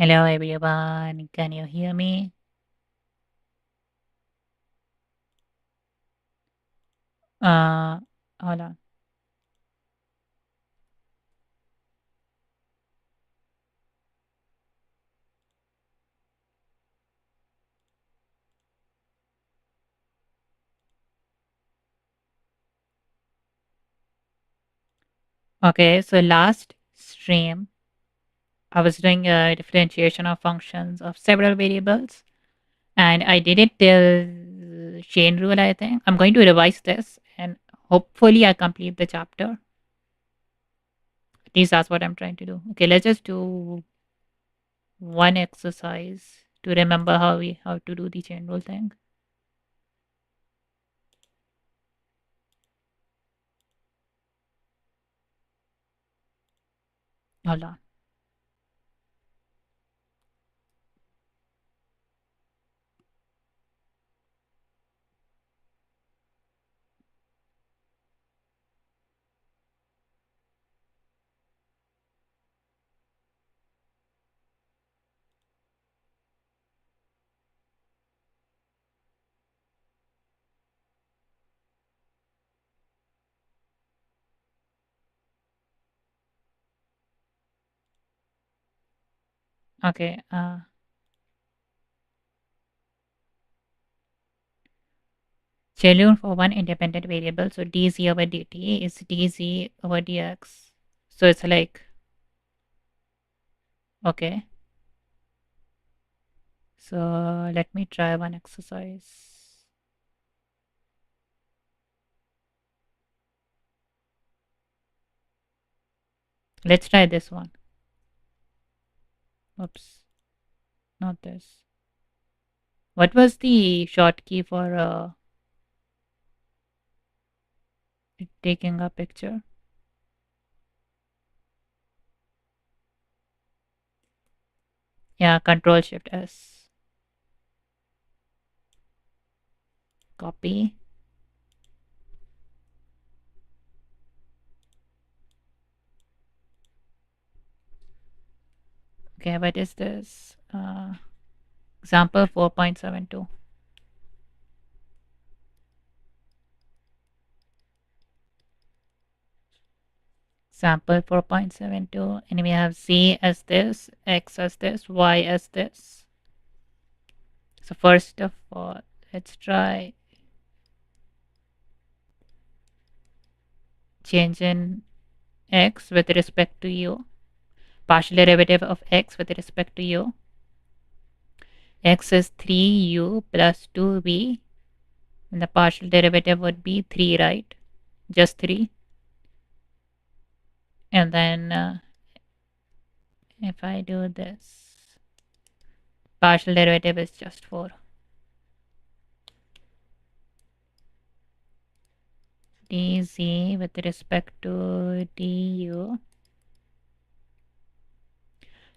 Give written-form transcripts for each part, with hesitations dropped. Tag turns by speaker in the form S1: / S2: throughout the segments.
S1: Hello everyone, can you hear me? Uh, Hold on. Okay, so last stream I was doing a differentiation of functions of several variables and I did it till chain rule, I think. I'm going to revise this and hopefully I complete the chapter. At least that's what I'm trying to do. Okay, let's just do one exercise to remember how to do the chain rule thing. Hold on. Okay, schedule for one independent variable. So dz over dt is dz over dx. So it's like, okay. So let me try one exercise. Let's try this one. Oops, not this. What was the shortkey for taking a picture? Yeah, Control Shift S. Copy. Okay, what is this? Example 4.72. Sample 4.72, and we have z as this, x as this, y as this. So first of all, let's try change in x with respect to u. Partial derivative of x with respect to u. X is 3u plus 2v, and the partial derivative would be 3, right? Just 3. And then if I do this, partial derivative is just 4. dz with respect to du.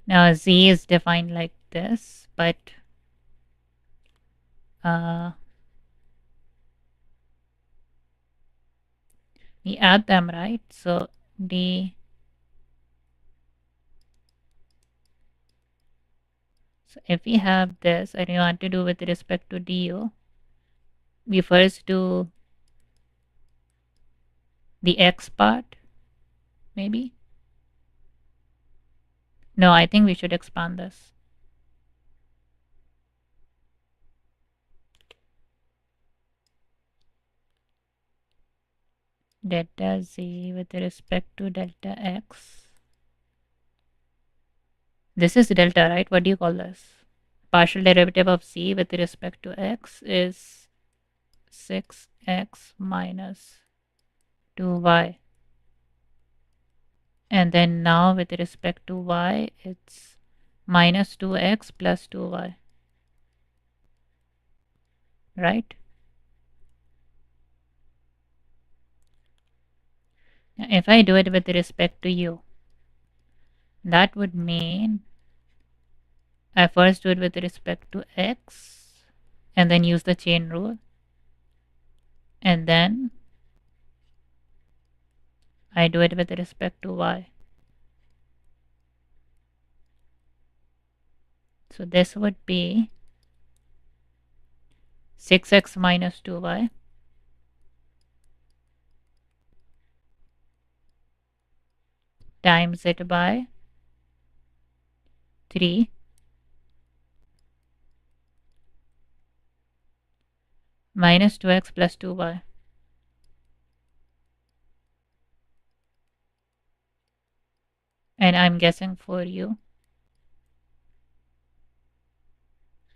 S1: Now z is defined like this, but we add them, right? So d, so if we have this and we want to do with respect to du, we first do the x part, maybe. No, I think we should expand this. Delta z with respect to delta x. This is delta, right? What do you call this? Partial derivative of z with respect to x is 6x minus 2y. And then now with respect to y, it's minus 2x plus 2y, right? Now, if I do it with respect to u, that would mean I first do it with respect to x and then use the chain rule. And then I do it with respect to y. So this would be 6x minus 2y times it by 3 minus 2x plus 2y. And I'm guessing for you.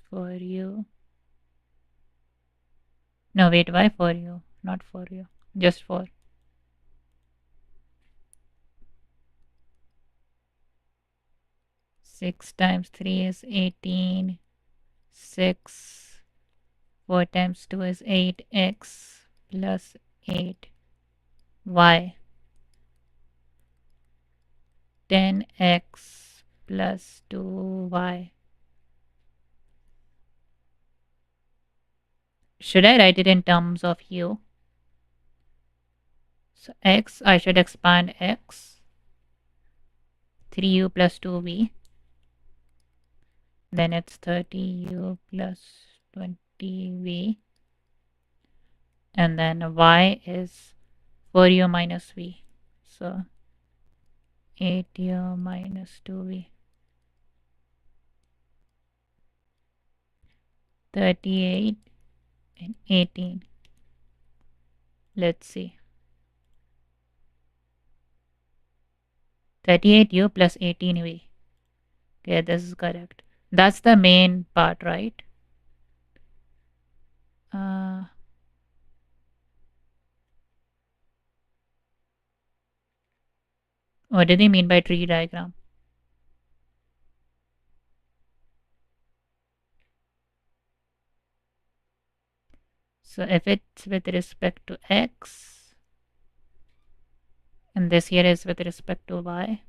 S1: For you. No, wait, why for you? Not for you. Just for. 6 times 3 is 18. 6. 4 times 2 is 8x plus 8y. 10x plus 2y. Should I write it in terms of u? So x, I should expand x. 3u plus 2v. Then it's 30u plus 20v. And then y is 4u minus v. So 8u minus 2v. 38 and 18. Let's see. 38u plus 18v. Okay, this is correct. That's the main part, right? What do they mean by tree diagram? So if it's with respect to x, and this here is with respect to y,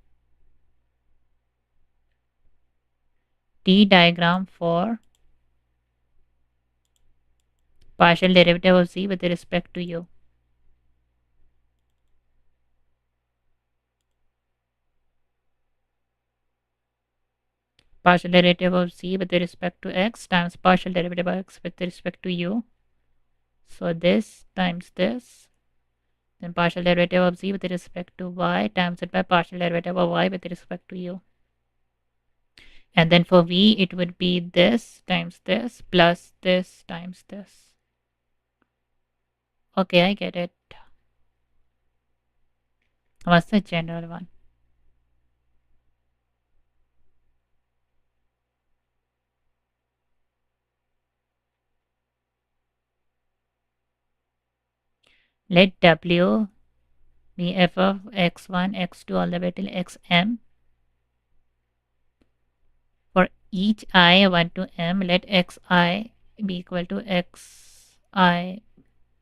S1: t diagram for partial derivative of z with respect to u. Partial derivative of z with respect to x times partial derivative of x with respect to u. So this times this, then partial derivative of z with respect to y times it by partial derivative of y with respect to u. And then for v, it would be this times this plus this times this. Okay, I get it. What's the general one? Let w be f of x1, x2 all the way till xm. For each I 1 to m, let xi be equal to xi.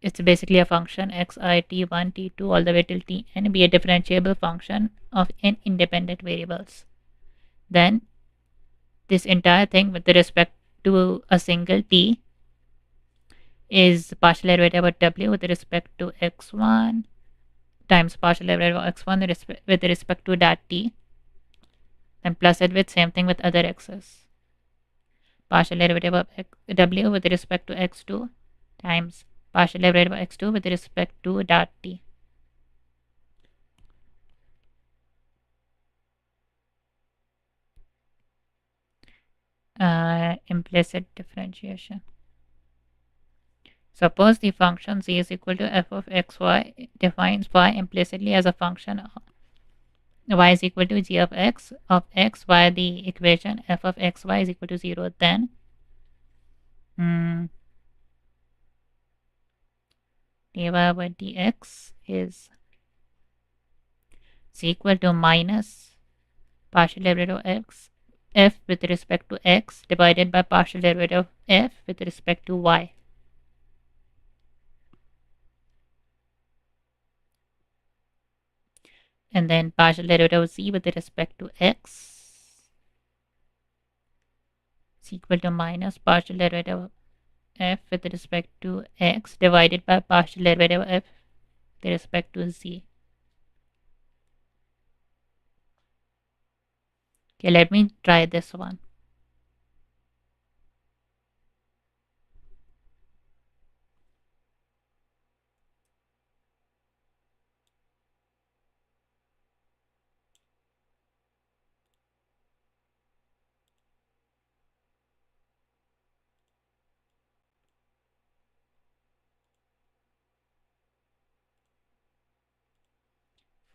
S1: It's basically a function xi t1, t2 all the way till tn be a differentiable function of n independent variables. Then this entire thing with respect to a single t is partial derivative of w with respect to x1 times partial derivative of x1 with respect to that t, then plus it with same thing with other x's. Partial derivative of w with respect to x2 times partial derivative of x2 with respect to that t. Implicit differentiation. Suppose the function z is equal to f of xy defines y implicitly as a function of y is equal to g of x via the equation f of xy is equal to 0. Then dy by dx is equal to minus partial derivative of x f with respect to x divided by partial derivative of f with respect to y. And then partial derivative of z with respect to x is equal to minus partial derivative of f with respect to x divided by partial derivative of f with respect to z. Okay, let me try this one.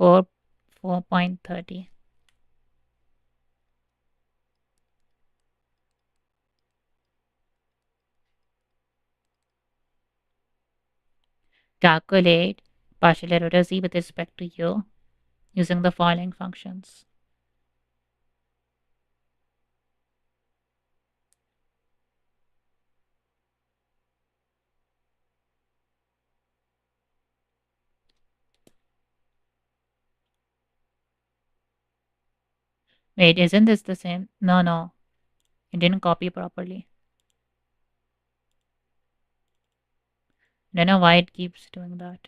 S1: 4 4.30. Calculate partial derivative z with respect to u using the following functions. Wait, isn't this the same? No, no. It didn't copy properly. Don't know why it keeps doing that.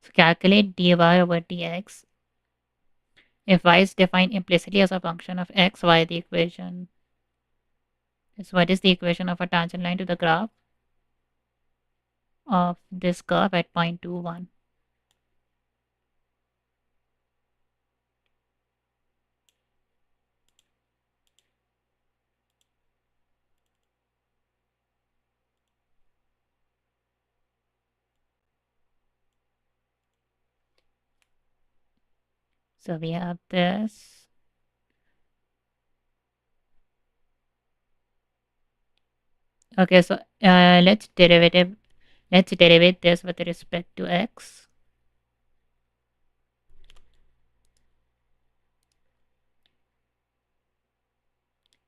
S1: So calculate dy over dx. If y is defined implicitly as a function of x, y, the equation is what is the equation of a tangent line to the graph of this curve at point 2, 1. So we have this. Okay, so let's derivate this with respect to x.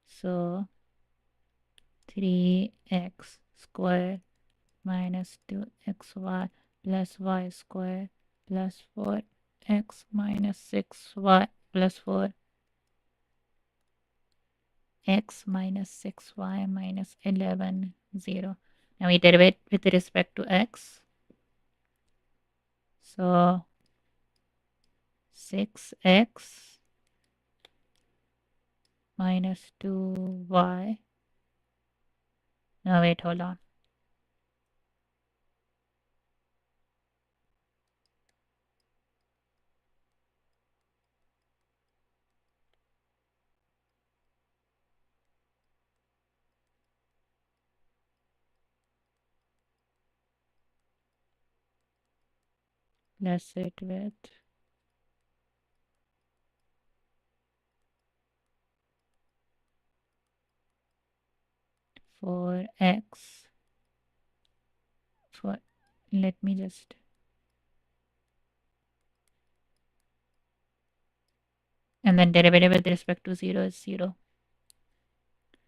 S1: So 3x squared minus 2xy plus y squared plus 4x minus 6y plus 4x minus 6y minus 11, 0. Now we derive with respect to x. So 6x minus 2y. No, wait, hold on. Plus it with 4x. For let me just and then derivative with respect to 0 is 0.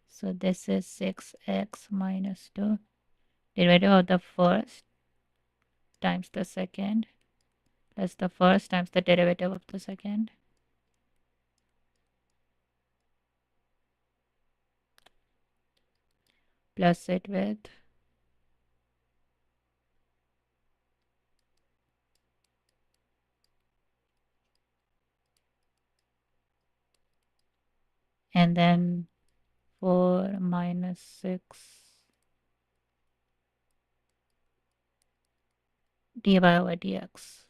S1: So this is 6x minus 2. Derivative of the first times the second plus the first times the derivative of the second. Plus it with and then 4 minus 6 dy over dx.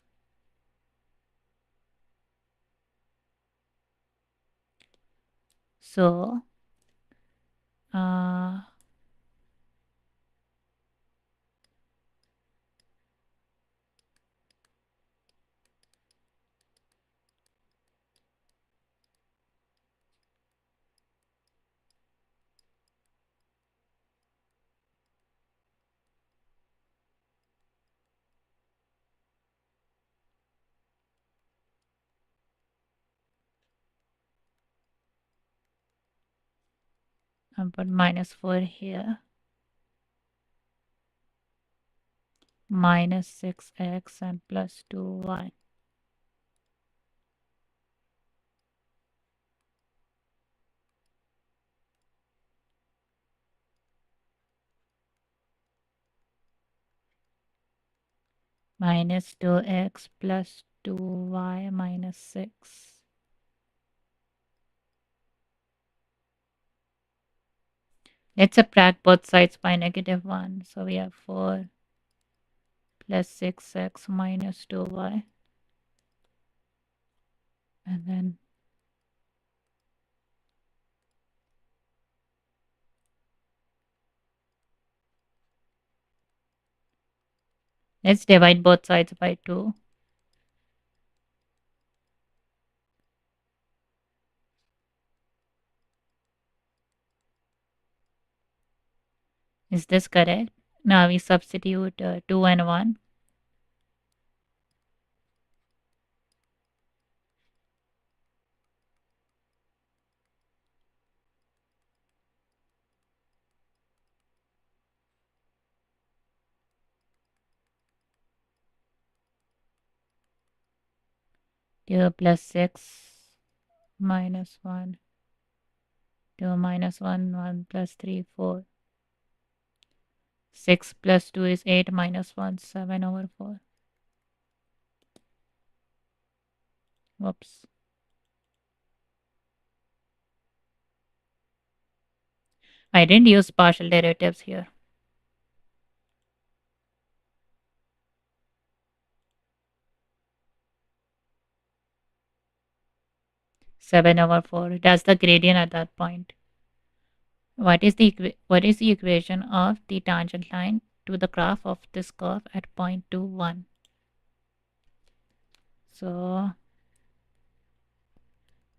S1: So uh, I'll put minus 4 here. Minus 6x and plus 2y. Minus 2x plus 2y minus 6. Let's subtract both sides by -1. So we have 4 plus 6x minus 2y. And then let's divide both sides by 2. Is this correct? Now we substitute 2 and 1. 2 plus 6 minus 1. 2 minus 1, 1 plus 3, 4. 6 plus 2 is 8 minus 1, 7 over 4. Whoops. I didn't use partial derivatives here. 7 over 4. That's the gradient at that point. What is the equation of the tangent line to the graph of this curve at point 2, 1? So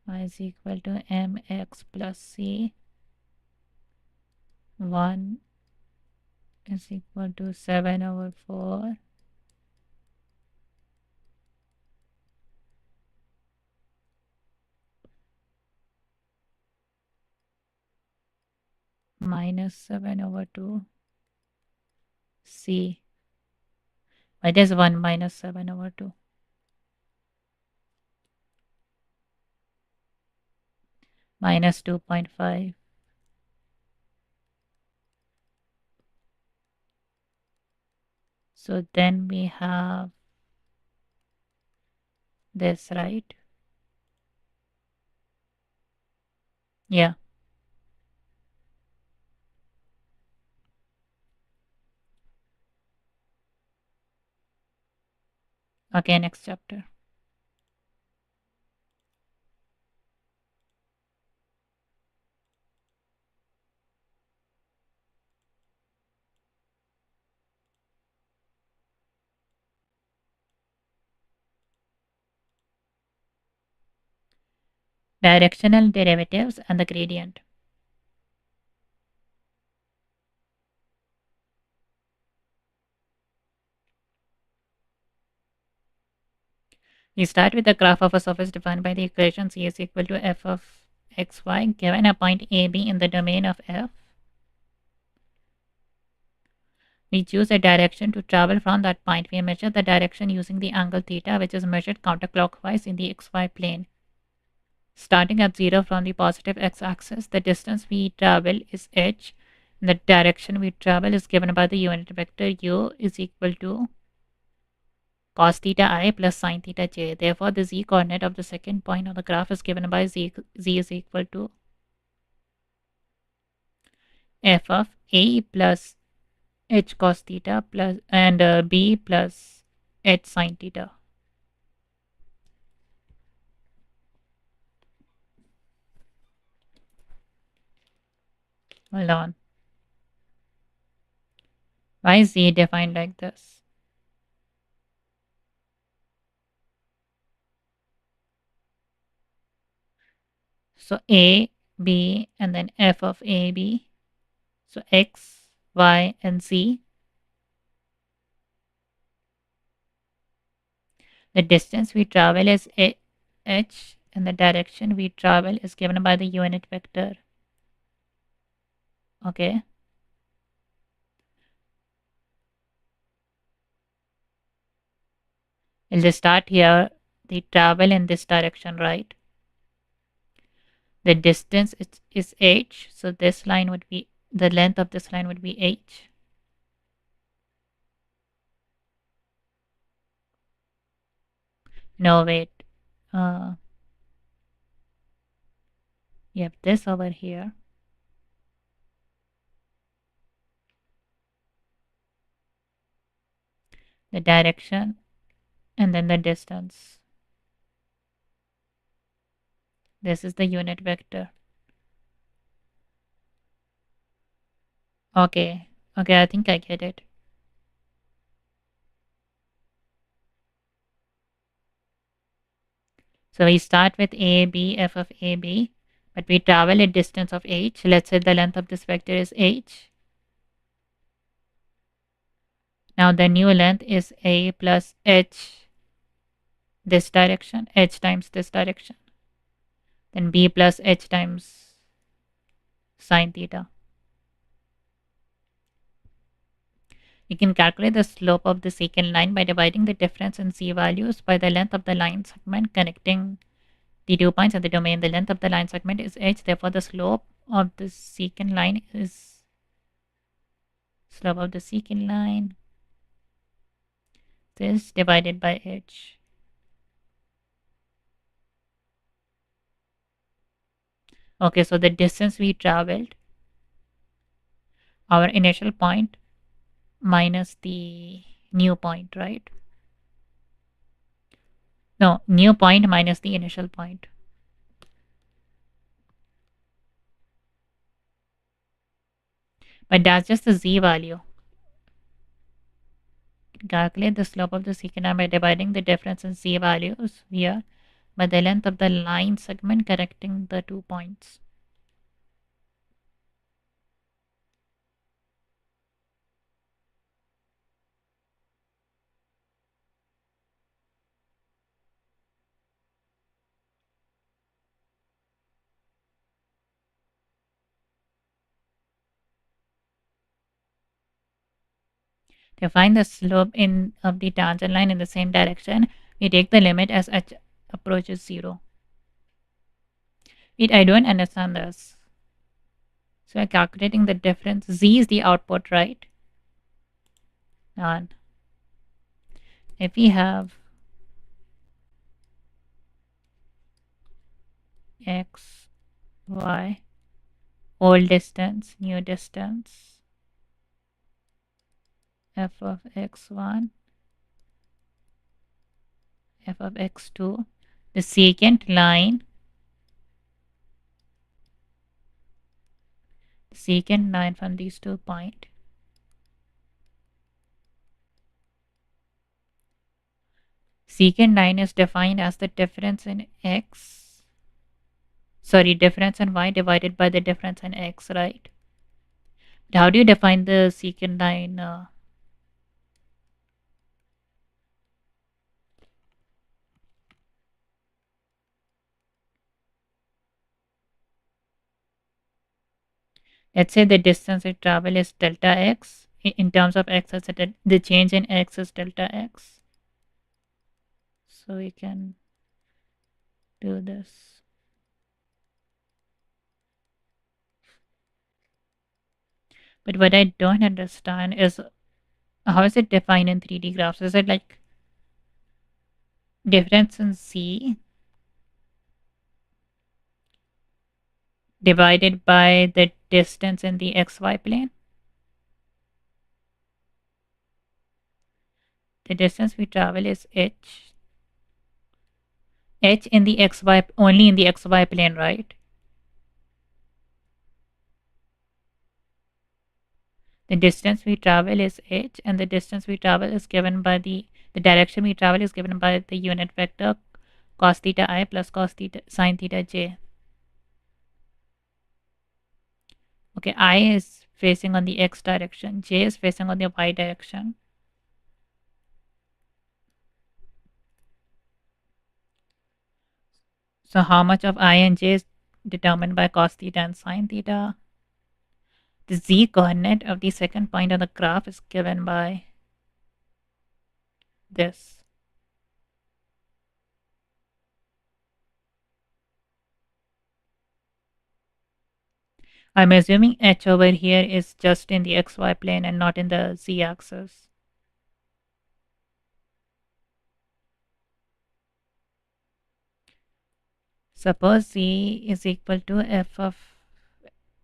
S1: y is equal to mx plus c. 1 is equal to 7 over 4 minus 7 over 2 c. Why there's 1 minus 7 over 2? Minus 2.5. So then we have this, right? Yeah. Okay, next chapter. Directional derivatives and the gradient. We start with the graph of a surface defined by the equation C is equal to f of xy given a point AB in the domain of f. We choose a direction to travel from that point. We measure the direction using the angle theta, which is measured counterclockwise in the xy plane. Starting at 0 from the positive x-axis, the distance we travel is h. And the direction we travel is given by the unit vector u is equal to cos theta I plus sin theta j. Therefore, the z coordinate of the second point on the graph is given by z is equal to f of a plus h cos theta plus and b plus h sin theta. Hold on. Why is z defined like this? So a, b, and then f of a, b. So x, y, and z. The distance we travel is h, and the direction we travel is given by the unit vector. Okay. We'll just start here. The travel in this direction, right? The distance is h, so this line would be, the length of this line would be h. No, wait. Uh, you have this over here. The direction and then the distance. This is the unit vector. Okay. Okay, I think I get it. So we start with a, b, f of a, b, but we travel a distance of h. Let's say the length of this vector is h. Now the new length is a plus h this direction, h times this direction. Then b plus h times sine theta. You can calculate the slope of the secant line by dividing the difference in z values by the length of the line segment connecting the 2 points in the domain. The length of the line segment is h, therefore the slope of the secant line this divided by h. Okay, so the distance we traveled, our initial point minus the new point, right? No, new point minus the initial point. But that's just the z value. Calculate the slope of the secant line by dividing the difference in z values here by the length of the line segment connecting the 2 points. To find the slope of the tangent line in the same direction, we take the limit as h approaches 0. I don't understand this. So we're calculating the difference. Z is the output, right? And if we have x, y, old distance, new distance, f of x1, f of x2, the secant line from these 2 points. Secant line is defined as the difference in difference in y divided by the difference in x, right? But how do you define the secant line? Let's say the distance I travel is delta x. In terms of x, the change in x is delta x. So we can do this. But what I don't understand is how is it defined in 3D graphs? Is it like difference in c divided by the distance in the xy plane? The distance we travel is h. H in the xy, only in the xy plane, right? The distance we travel is h, and the distance we travel is given by the direction we travel is given by the unit vector cos theta I plus cos theta sine theta j. Okay, I is facing on the x direction, j is facing on the y direction. So how much of I and j is determined by cos theta and sine theta? The z coordinate of the second point on the graph is given by this. I'm assuming h over here is just in the xy plane and not in the z axis. Suppose z is equal to f of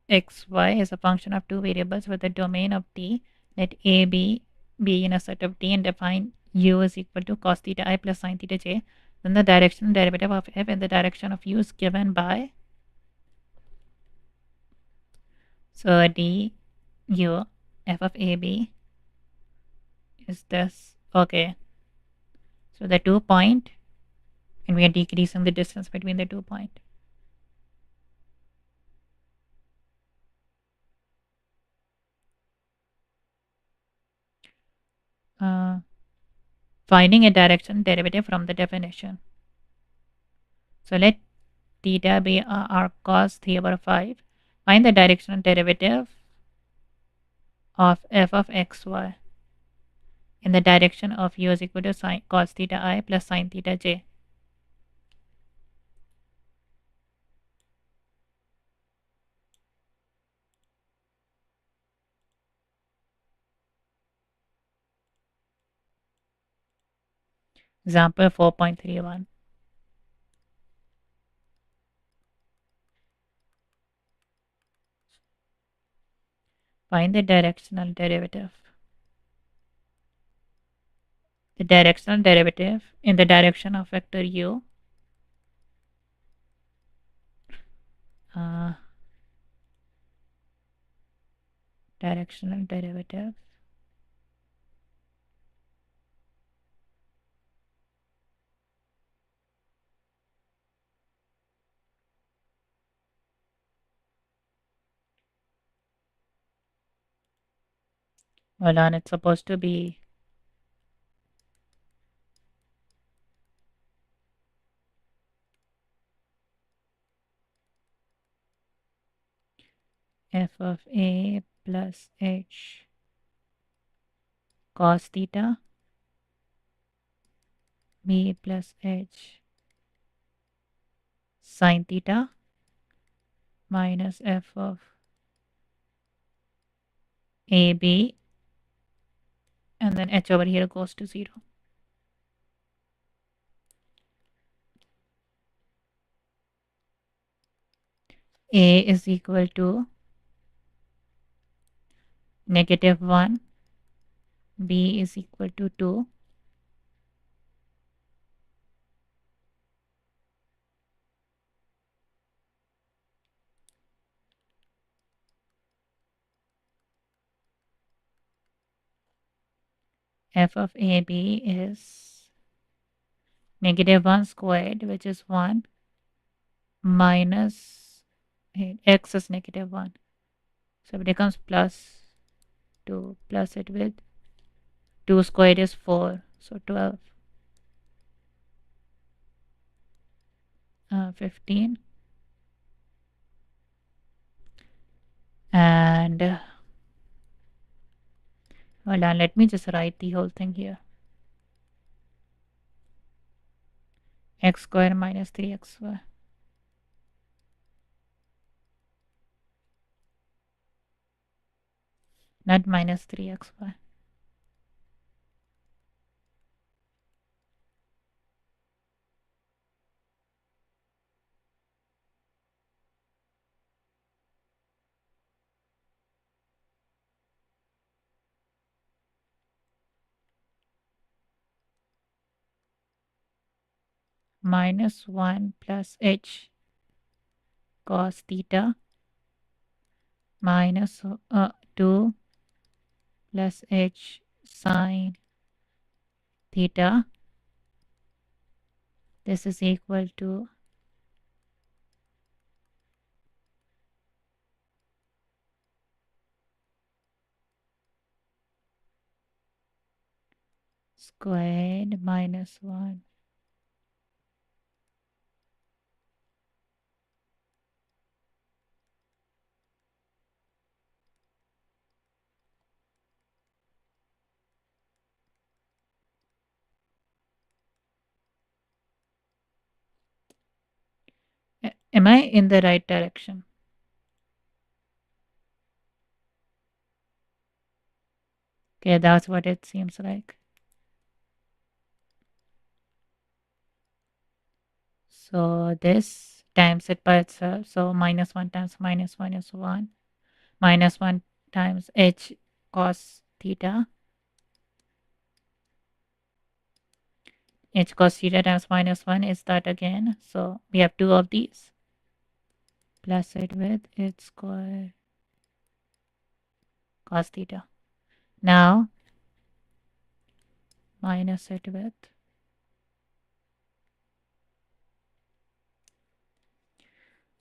S1: xy is a function of two variables with a domain of t. Let a be in a set of t and define u is equal to cos theta I plus sine theta j. Then the directional derivative of f in the direction of u is given by, so d u f of ab is this. Okay, so the 2 point, and we are decreasing the distance between the 2 point. Uh, Finding a direction derivative from the definition. So let theta be our cos theta over 5. Find the directional derivative of f of xy in the direction of u is equal to sin cos theta I plus sin theta j. Example 4.31. Find the directional derivative. The directional derivative in the direction of vector u, uh, directional derivative hold on, it's supposed to be f of a plus h cos theta b plus h sin theta minus f of ab, and then h over here goes to 0. A is equal to -1, b is equal to 2, f of ab is -1 squared, which is 1, minus x is -1. So it becomes plus 2, plus it with 2 squared is 4. So 12, 15. And hold on, let me just write the whole thing here. X squared minus 3xy. Not minus 3xy. Minus 1 plus h cos theta minus 2 plus h sin theta. This is equal to squared minus 1. Am I in the right direction? Okay, that's what it seems like. So this times it by itself. So -1 times -1 is 1. -1 times h cos theta H cos theta times minus 1 is that again. So we have two of these. Plus it with H square cos theta. Now minus it with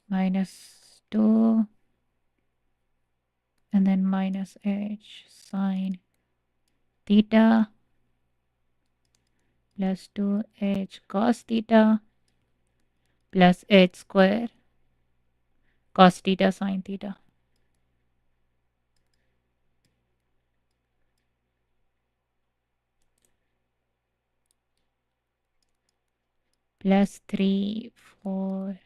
S1: minus 2 and then minus H sine theta plus 2H cos theta plus H square cos theta sine theta. Plus 3, 4,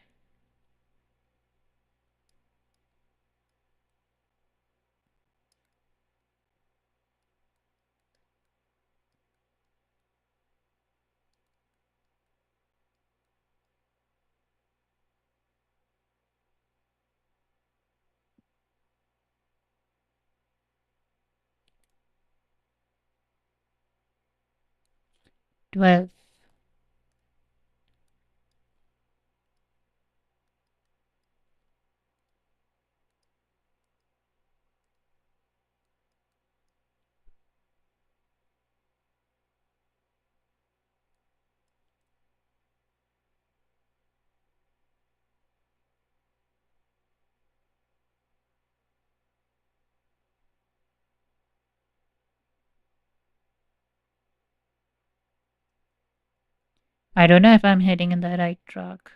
S1: 12. I don't know if I'm heading in the right track.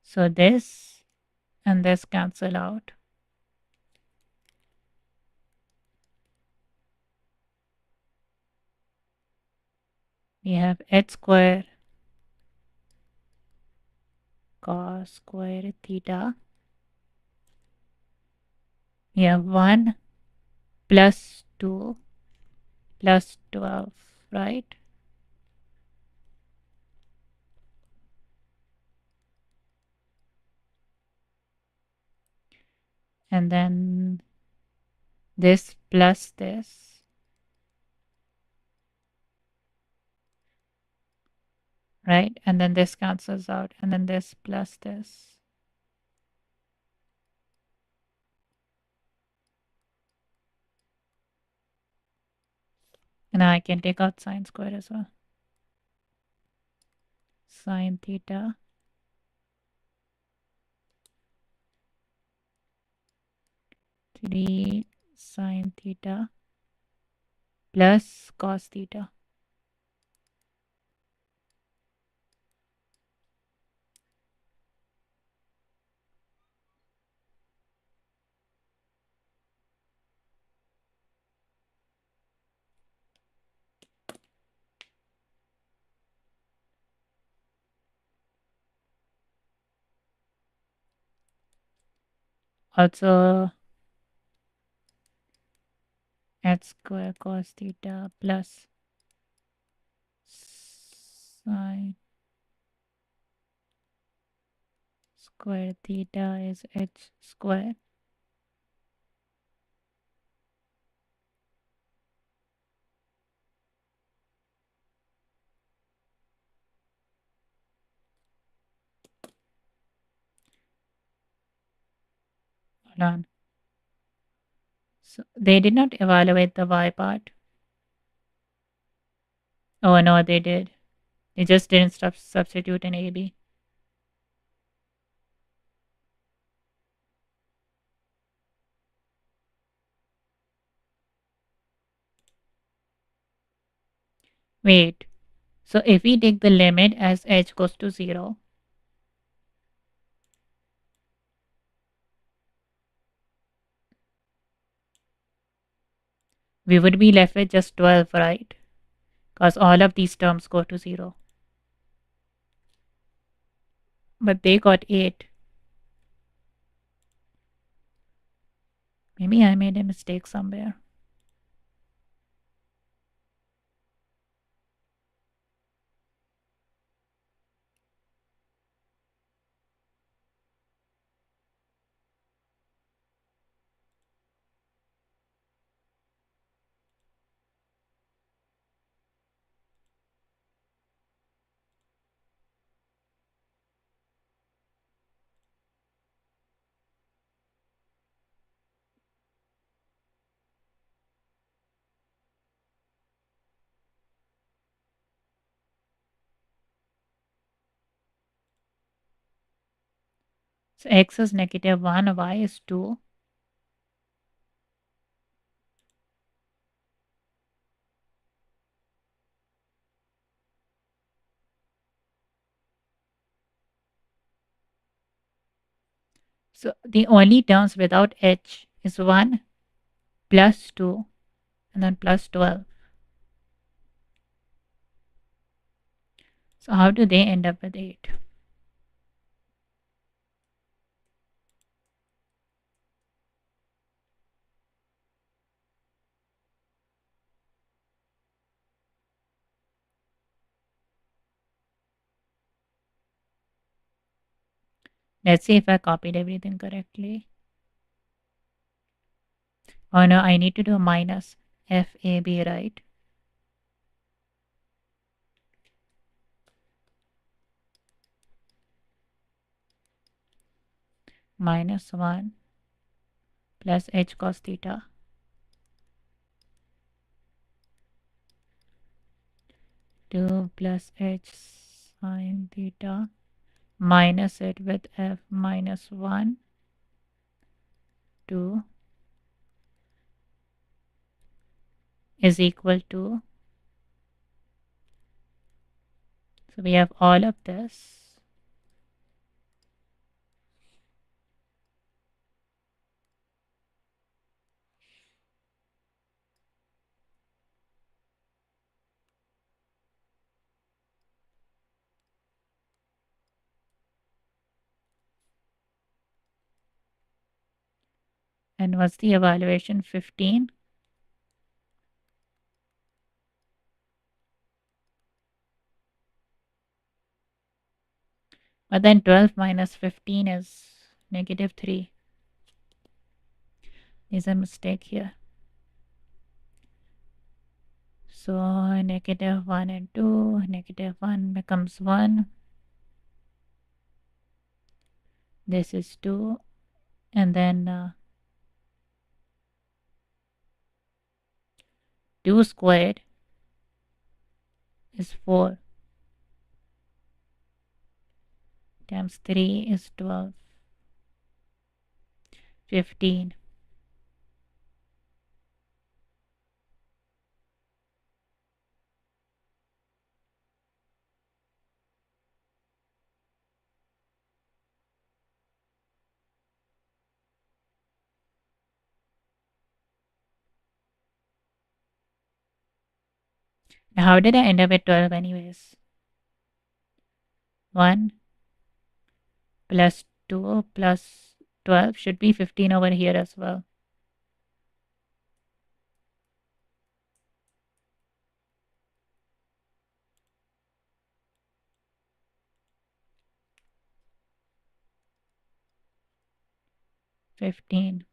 S1: So this and this cancel out. We have H square cos square theta. We have 1 plus 2 plus 12, right? And then this plus this, right? And then this cancels out, and then this plus this. And now I can take out sine square as well. Sine theta 3 sine theta plus cos theta. Also, h square cos theta plus sine square theta is h square. Hold on. So they did not evaluate the y part. Oh no, they did. They just didn't substitute in AB. Wait. So if we take the limit as h goes to 0, we would be left with just 12, right? Because all of these terms go to 0. But they got 8. Maybe I made a mistake somewhere. So x is -1, y is 2. So the only terms without h is 1 plus 2 and then plus 12. So how do they end up with 8? Let's see if I copied everything correctly. Oh no, I need to do minus FAB, right? Minus 1 plus h cos theta. 2 plus h sin theta minus it with f minus 1, 2 is equal to, so we have all of this. And what's the evaluation? 15. But then 12 minus 15 is -3. There's a mistake here. So -1 and 2, -1 becomes 1. This is 2. And then 2 squared is 4 times 3 is 12. 15. Now how did I end up at 12 anyways? 1 plus 2 plus 12 should be 15 over here as well. $15.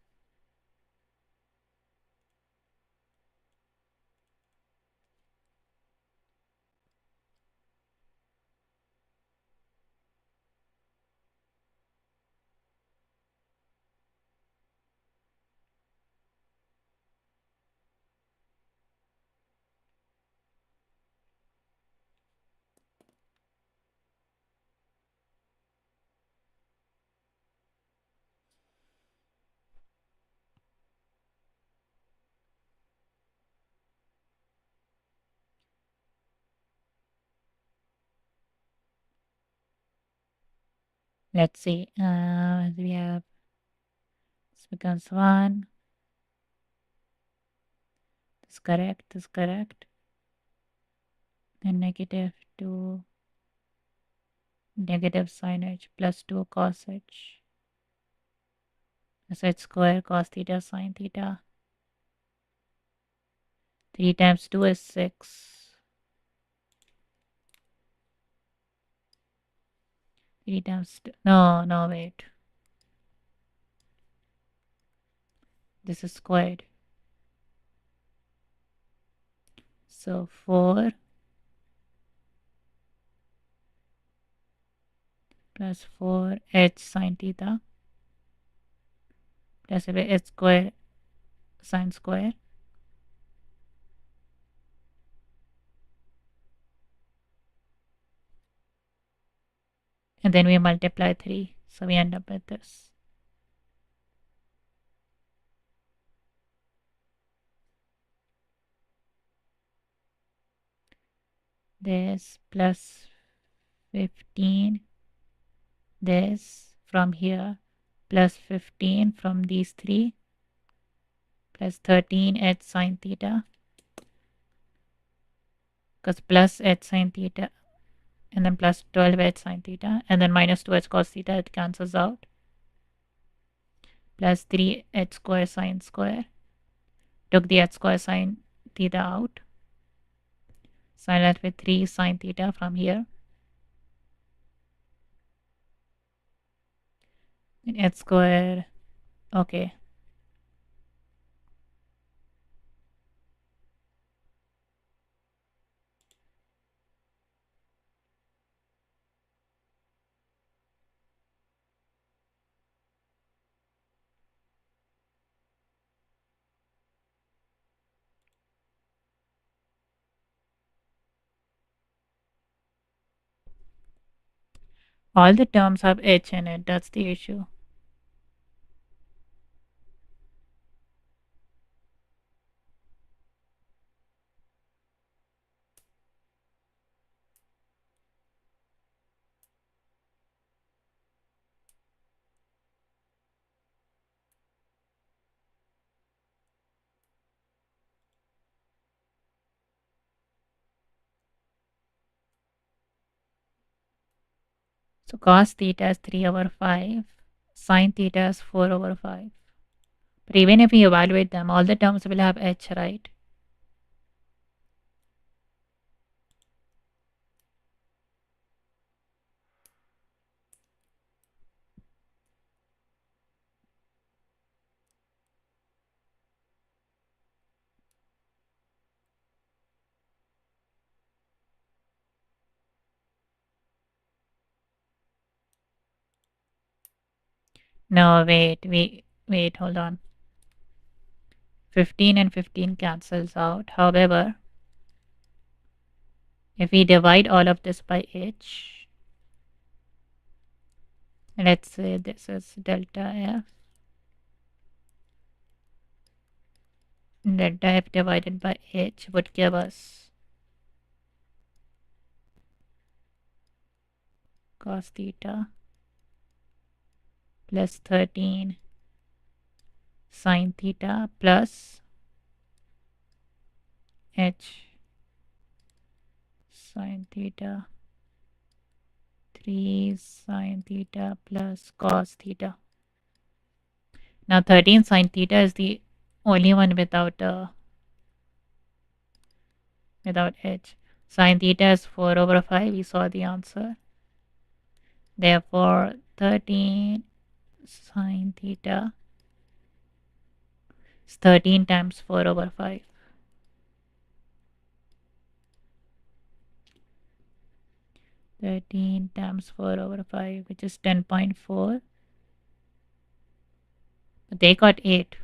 S1: Let's see. We have this becomes 1. This is correct. This is correct. And -2 negative sin h plus 2 cos h. So it's square cos theta sin theta. 3 times 2 is 6. 3 times two. No, no, wait. This is squared. So 4 plus 4 h sin theta plus h square sin square. And then we multiply 3. So we end up with this. This plus 15, this from here, plus 15 from these three, plus 13 h sine theta, because plus h sine theta, and then plus 12 h sine theta, and then minus 2h cos theta, it cancels out, plus 3h square sine square, took the h square sine theta out, so I left with 3 sine theta from here, and h square, okay. All the terms have h in it, that's the issue. So cos theta is 3 over 5, sine theta is 4 over 5. But even if we evaluate them, all the terms will have h, right? No, wait, hold on. 15 and 15 cancels out. However, if we divide all of this by h, let's say this is delta f. Delta f divided by h would give us cos theta plus 13 sine theta plus h sine theta 3 sine theta plus cos theta. Now 13 sine theta is the only one without h. Sine theta is 4 over 5. We saw the answer. Therefore, 13 sine theta is 13 times 4 over 5. 13 times 4 over 5, which is 10.4. But they got 8.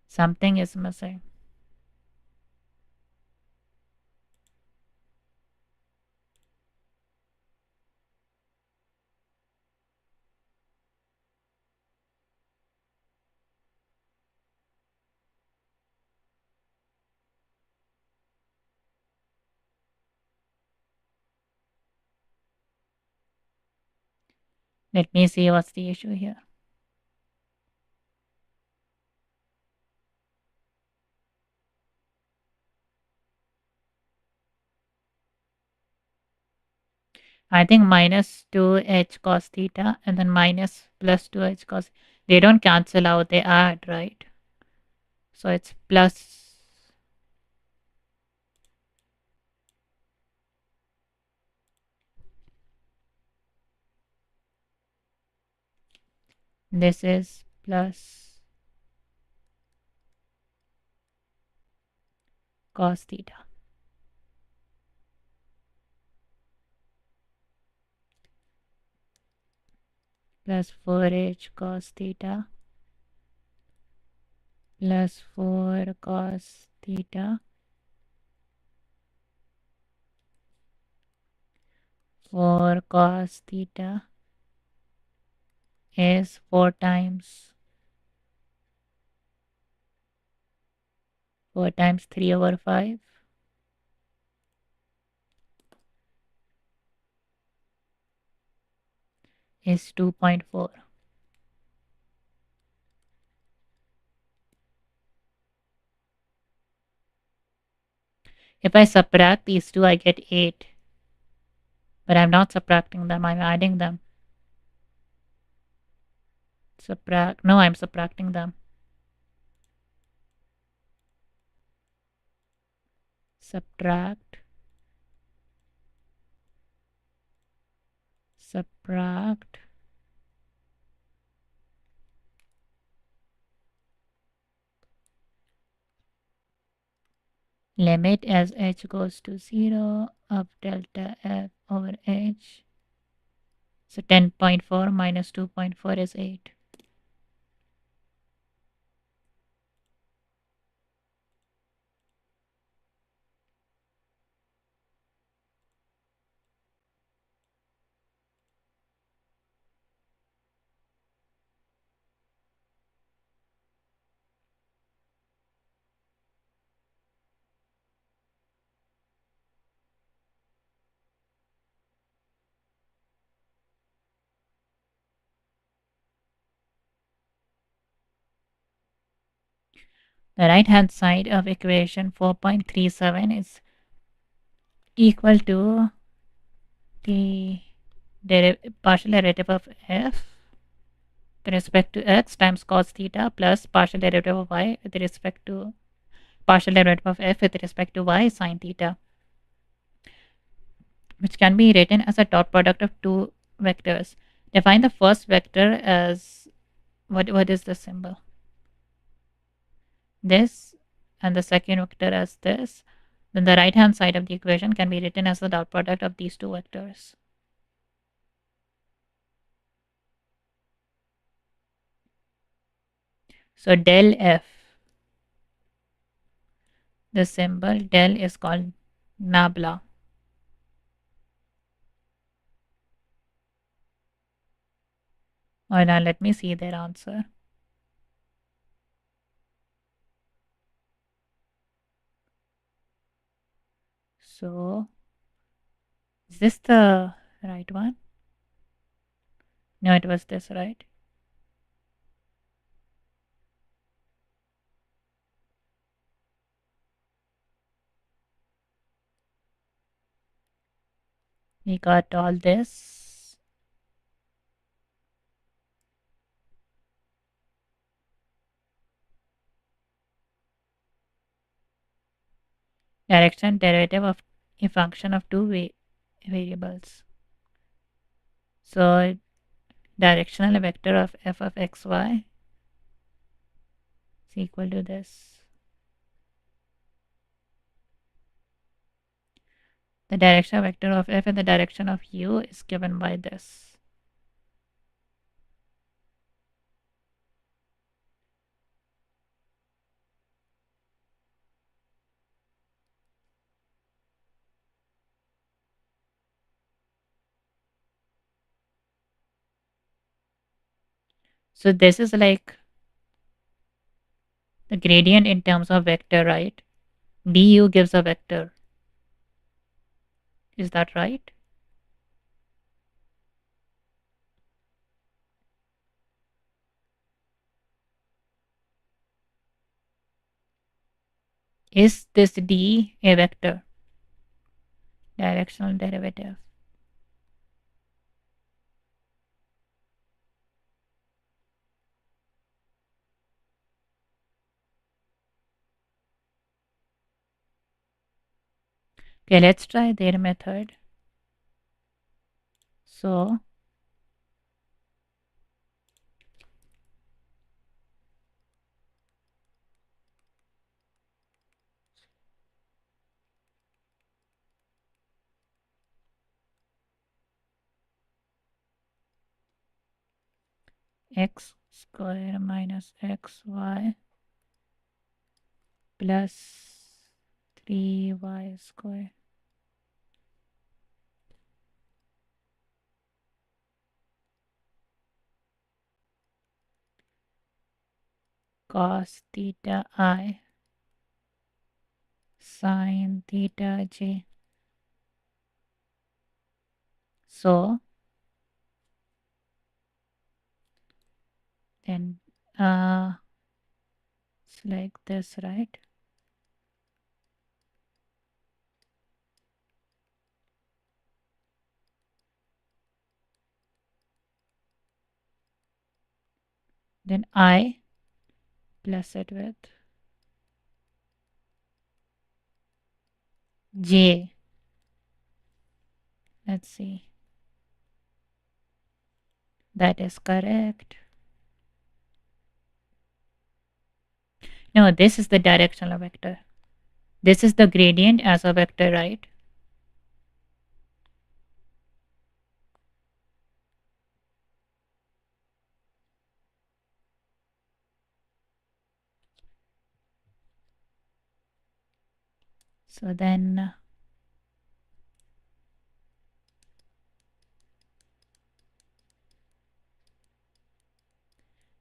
S1: Something is missing. Let me see what's the issue here. I think minus 2h cos theta and then minus plus 2h cos. They don't cancel out, they add, right? So it's plus. This is plus cos theta plus 4h cos theta plus 4 cos theta. 4 cos theta is 4 times 3 over 5 is 2.4. If I subtract these two, I get 8. But I'm not subtracting them, I'm adding them. Subtract. No, I'm subtracting them. Subtract. Subtract. Limit as h goes to 0 of delta f over h. So 10.4 minus 2.4 is 8. The right hand side of equation 4.37 is equal to the partial derivative of f with respect to x times cos theta plus partial derivative of y with respect to partial derivative of f with respect to y sine theta, which can be written as a dot product of two vectors. Define the first vector as what is the symbol? This, and the second vector as this. Then the right hand side of the equation can be written as the dot product of these two vectors. So del f, the symbol del is called nabla. Or now let me see their answer. So is this the right one? No, it was this, right? We got all this. Direction derivative of a function of two variables. So directional vector of f of xy is equal to this. The direction vector of f in the direction of u is given by this. So this is like the gradient in terms of vector, right? Du gives a vector. Is that right? Is this d a vector? Directional derivative. Okay, let's try their method. So x square minus xy plus 3y square cos theta I sin theta j. So then it's like this, right? Then I plus it with j. Let's see. That is correct. No, this is the directional vector. This is the gradient as a vector, right? So then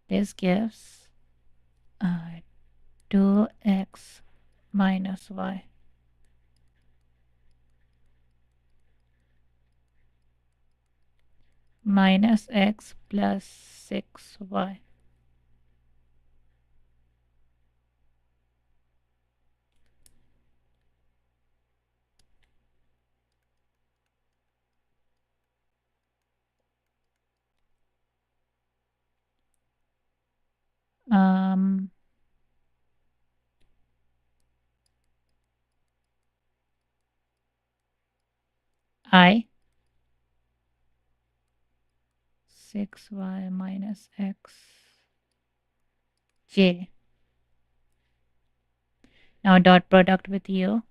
S1: this gives 2x minus y minus x plus 6y. Um, I 6y minus x j. Now dot product with u.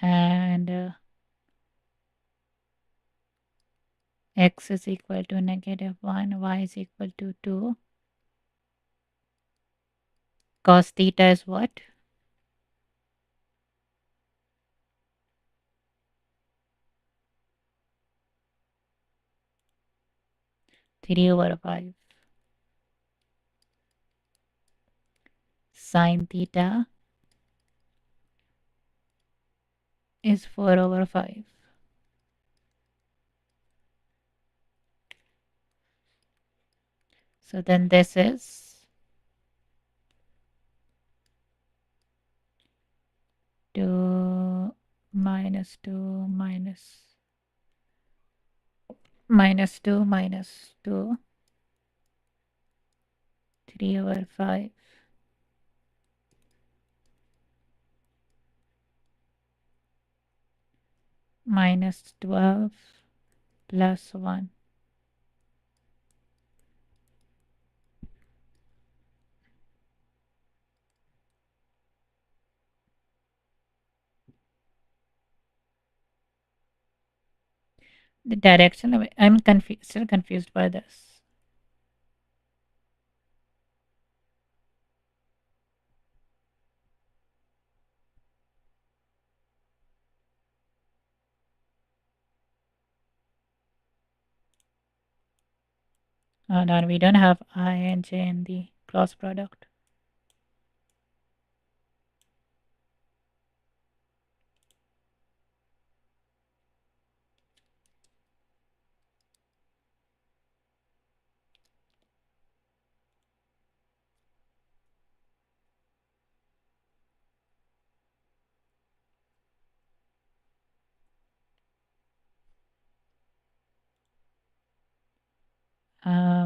S1: And x is equal to -1, y is equal to 2. Cos theta is what? 3/5. Sin theta is 4/5. So then this is 2 minus 2 minus 2 3/5 minus 12 plus 1. The direction of it, I'm still confused by this. No, we don't have I and j in the cross product.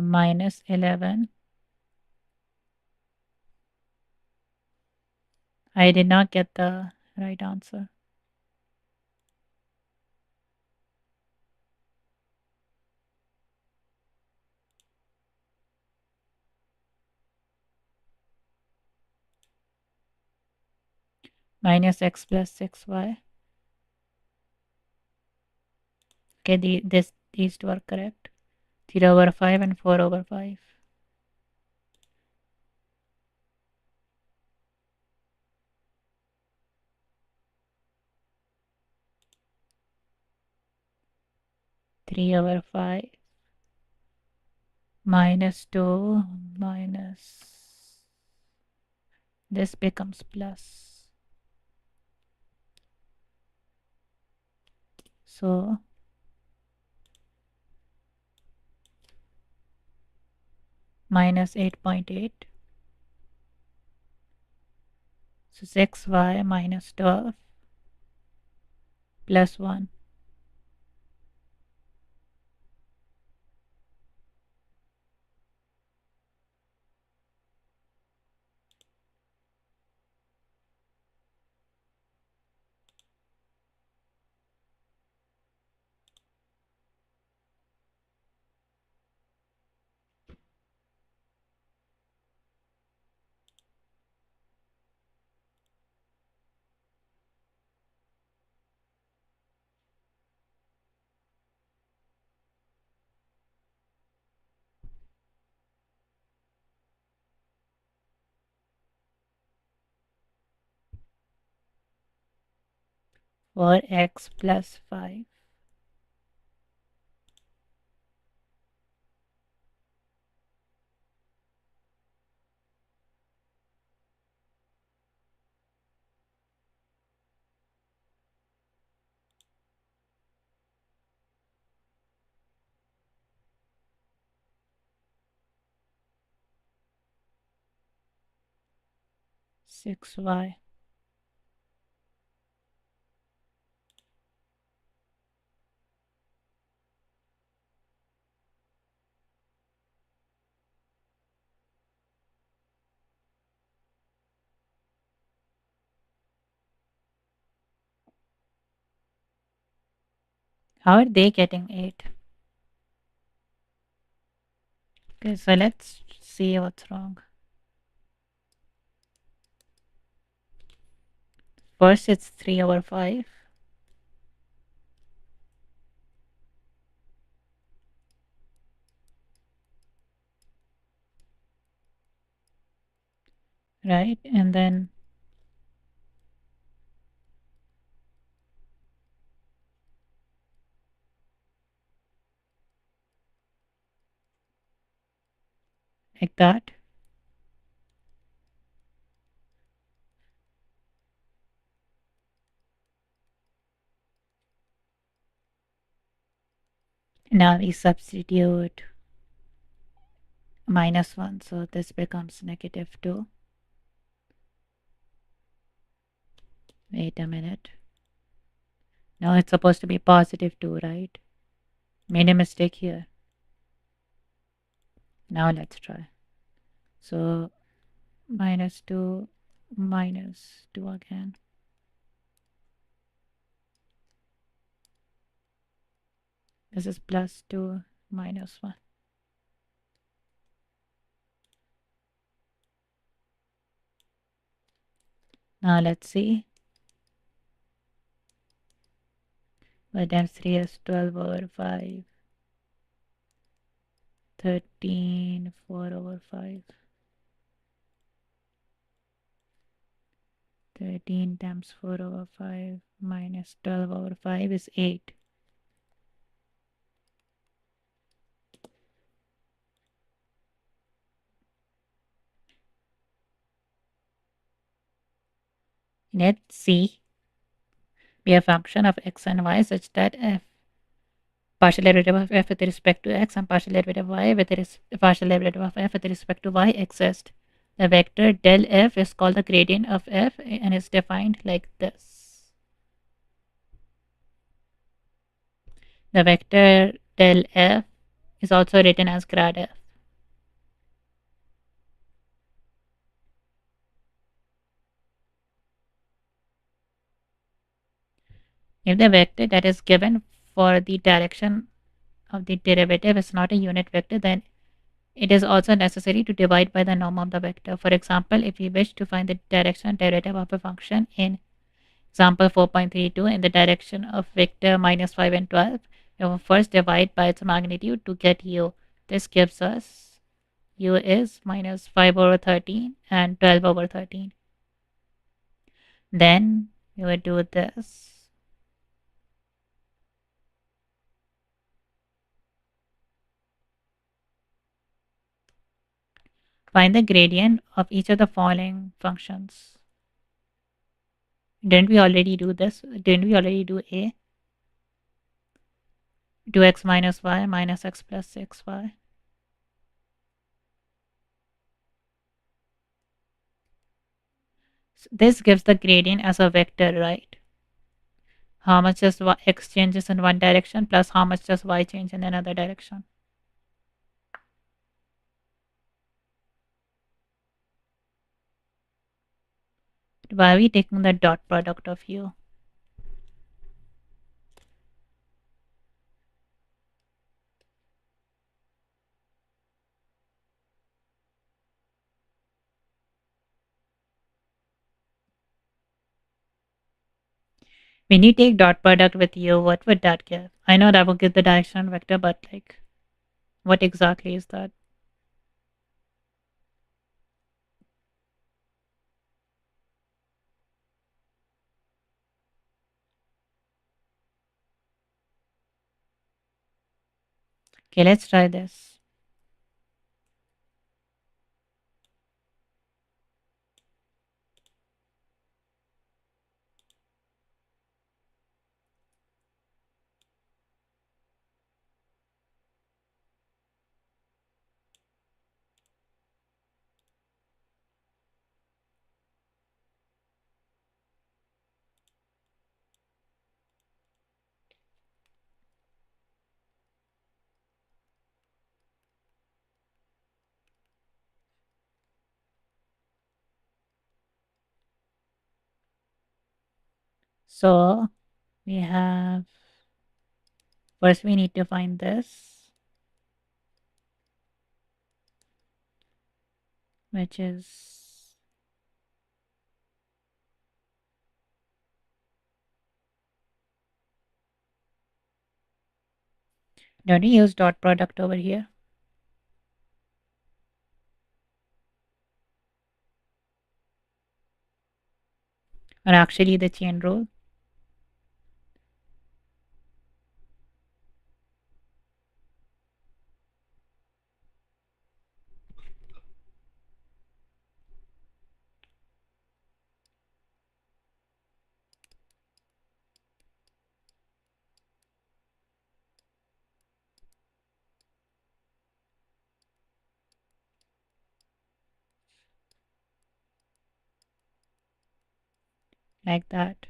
S1: Minus 11. I did not get the right answer. Minus x plus 6y. Okay, these two are correct. 3 over 5 and 4 over 5. 3 over 5 minus 2 minus this becomes plus. So minus 8.8. So 6y minus 12 plus 1. 4x plus 5. Six y. How are they getting 8? Okay, so let's see what's wrong. First, it's 3 over 5. Right? And then like that. Now we substitute minus 1. So this becomes negative 2. Wait a minute. Now it's supposed to be positive 2, right? Made a mistake here. Now let's try. So minus 2 minus 2 again. This is plus 2 minus 1. Now let's see. But then 3 is 12 over 5. 13, 4 over 5. 13 times 4 over 5 minus 12 over 5 is 8. Let's see. Be a function of x and y such that f partial derivative of f with respect to x and partial derivative of y with partial derivative of f with respect to y exist. The vector del f is called the gradient of f and is defined like this. The vector del f is also written as grad f. If the vector that is given for the direction of the derivative is not a unit vector, then it is also necessary to divide by the norm of the vector. For example, if we wish to find the direction derivative of a function in example 4.32 in the direction of vector minus 5 and 12, we will first divide by its magnitude to get u. This gives us u is minus 5 over 13 and 12 over 13. Then we would do this. Find the gradient of each of the following functions. Didn't we already do this? Didn't we already do a? 2x minus y minus x plus 6y. So this gives the gradient as a vector, right? How much does x changes in one direction plus how much does y change in another direction. Why are we taking the dot product of u? When you take dot product with u, what would that give? I know that will give the direction vector, but like, what exactly is that? Okay, let's try this. So we have, first we need to find this, which is don't we use dot product over here? Or actually the chain rule? Like that.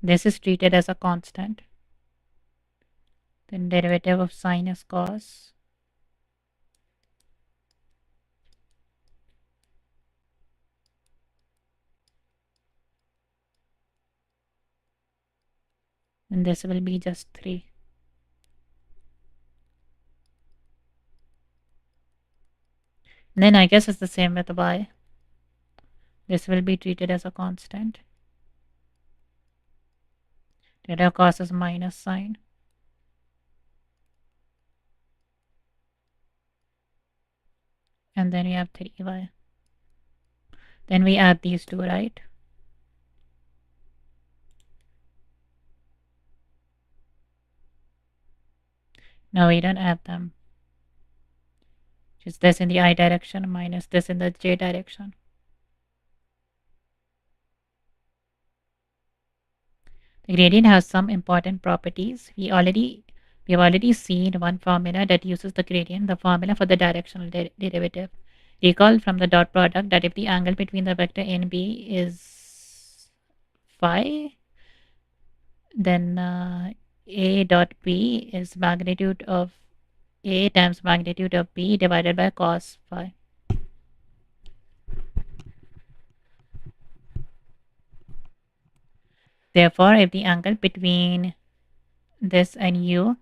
S1: This is treated as a constant. Then derivative of sine is cos. And this will be just 3. And then I guess it's the same with y. This will be treated as a constant. Derivative of cos is minus sine. And then we have 3y. Then we add these two, right? No, we don't add them. Just this in the I direction minus this in the j direction. The gradient has some important properties. We have already seen one formula that uses the gradient, the formula for the directional derivative. Recall from the dot product that if the angle between the vector a and b is phi, then a dot b is magnitude of A times magnitude of B divided by cos phi. Therefore, if the angle between this and U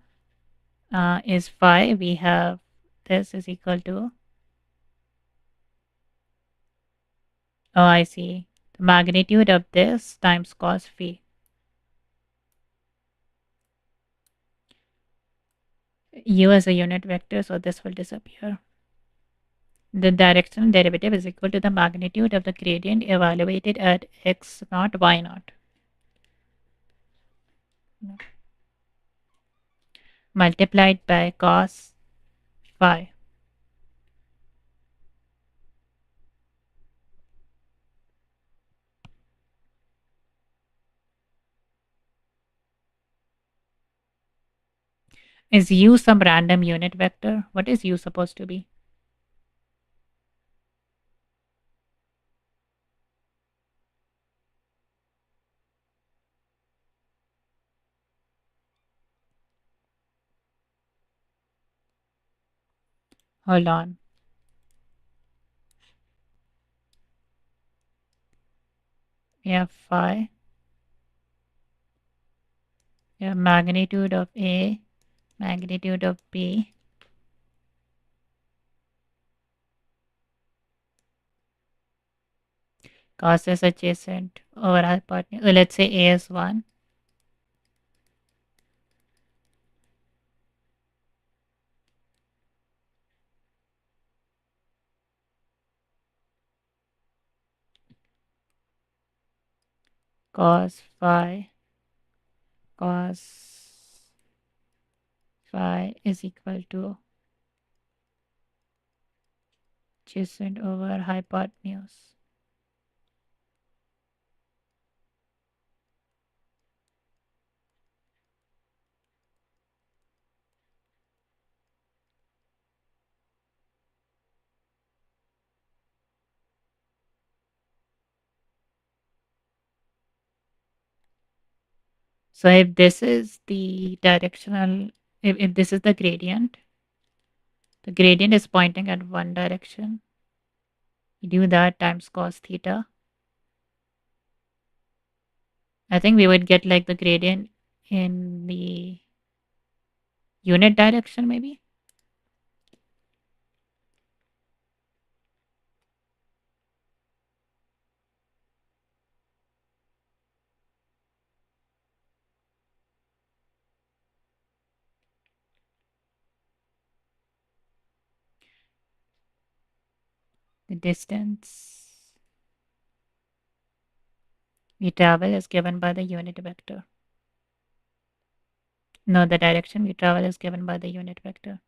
S1: is phi, we have this is equal to, oh, I see, the magnitude of this times cos phi. U is a unit vector, so this will disappear. The directional derivative is equal to the magnitude of the gradient evaluated at x naught, y naught, multiplied by cos phi. Is U some random unit vector? What is U supposed to be? Hold on. We have phi. We have magnitude of A, magnitude of B. Cos is adjacent over hypotenuse. Let's say A is 1. Cos phi, cos phi is equal to adjacent over hypotenuse. So if this is the directional, if this is the gradient is pointing at one direction. You do that times cos theta. I think we would get like the gradient in the unit direction, maybe. The distance we travel is given by the unit vector. No, the direction we travel is given by the unit vector.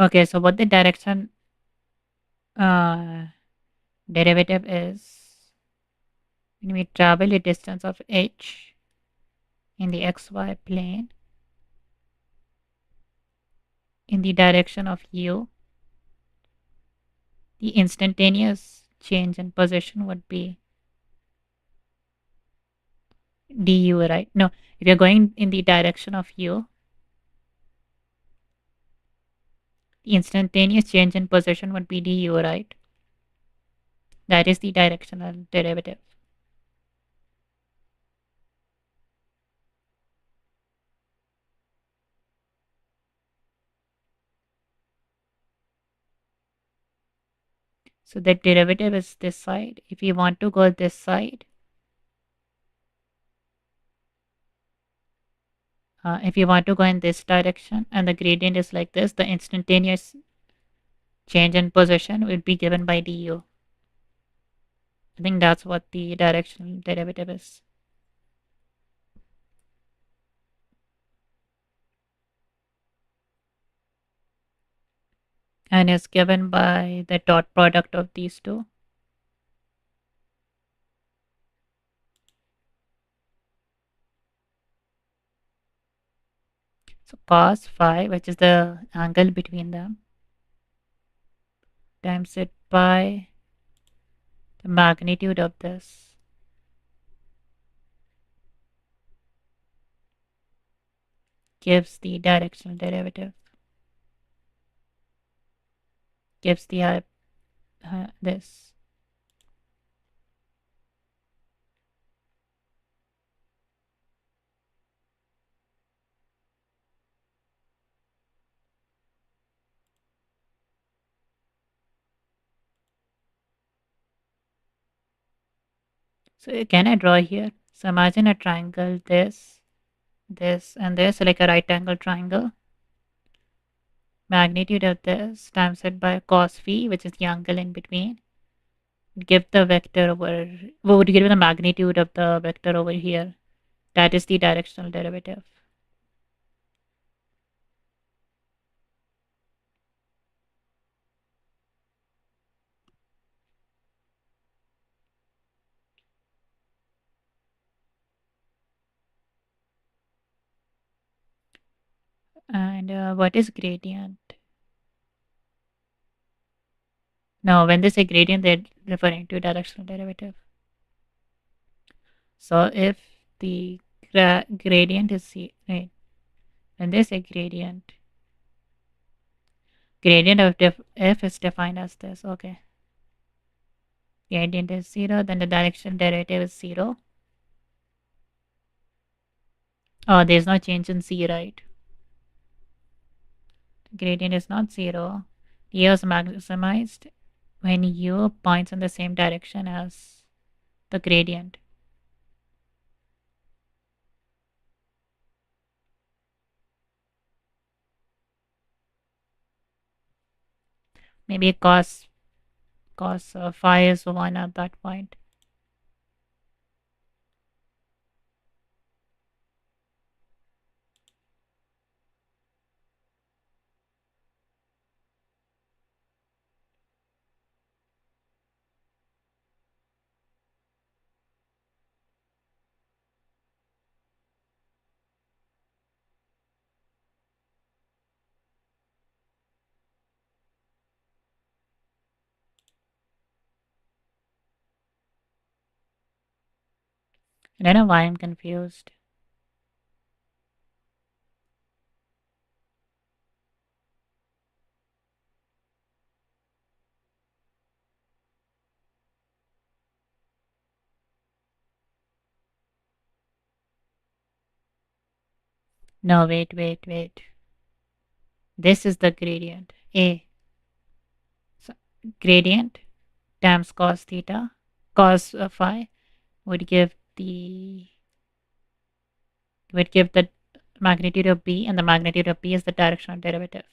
S1: Okay, so what the direction uh, derivative is when we travel a distance of h in the xy plane in the direction of u, the instantaneous change in position would be du, right? No, if you're going in the direction of u, the instantaneous change in position would be du, right? That is the directional derivative. So the derivative is this side. If you want to go this side, if you want to go in this direction and the gradient is like this, the instantaneous change in position will be given by du. I think that's what the directional derivative is. and is given by the dot product of these two. So cos phi, which is the angle between them, times it by the magnitude of this, gives the directional derivative, gives the this. So can I draw here? So imagine a triangle, this, and this, so like a right angle triangle. Magnitude of this times it by cos phi, which is the angle in between. Give the vector over, what would give the magnitude of the vector over here? That is the directional derivative. And what is gradient? No, when they say gradient, they're referring to directional derivative. So if the gradient is right, when they say gradient of f is defined as this. Okay, gradient is 0, then the directional derivative is 0. Oh, there's no change in c, right? Gradient is not 0. E is maximized when u points in the same direction as the gradient. Maybe cos phi is 1 at that point. I don't know why I'm confused. No, wait. This is the gradient. A. So, gradient times cos theta, cos phi would give the magnitude of b, and the magnitude of b is the directional derivative.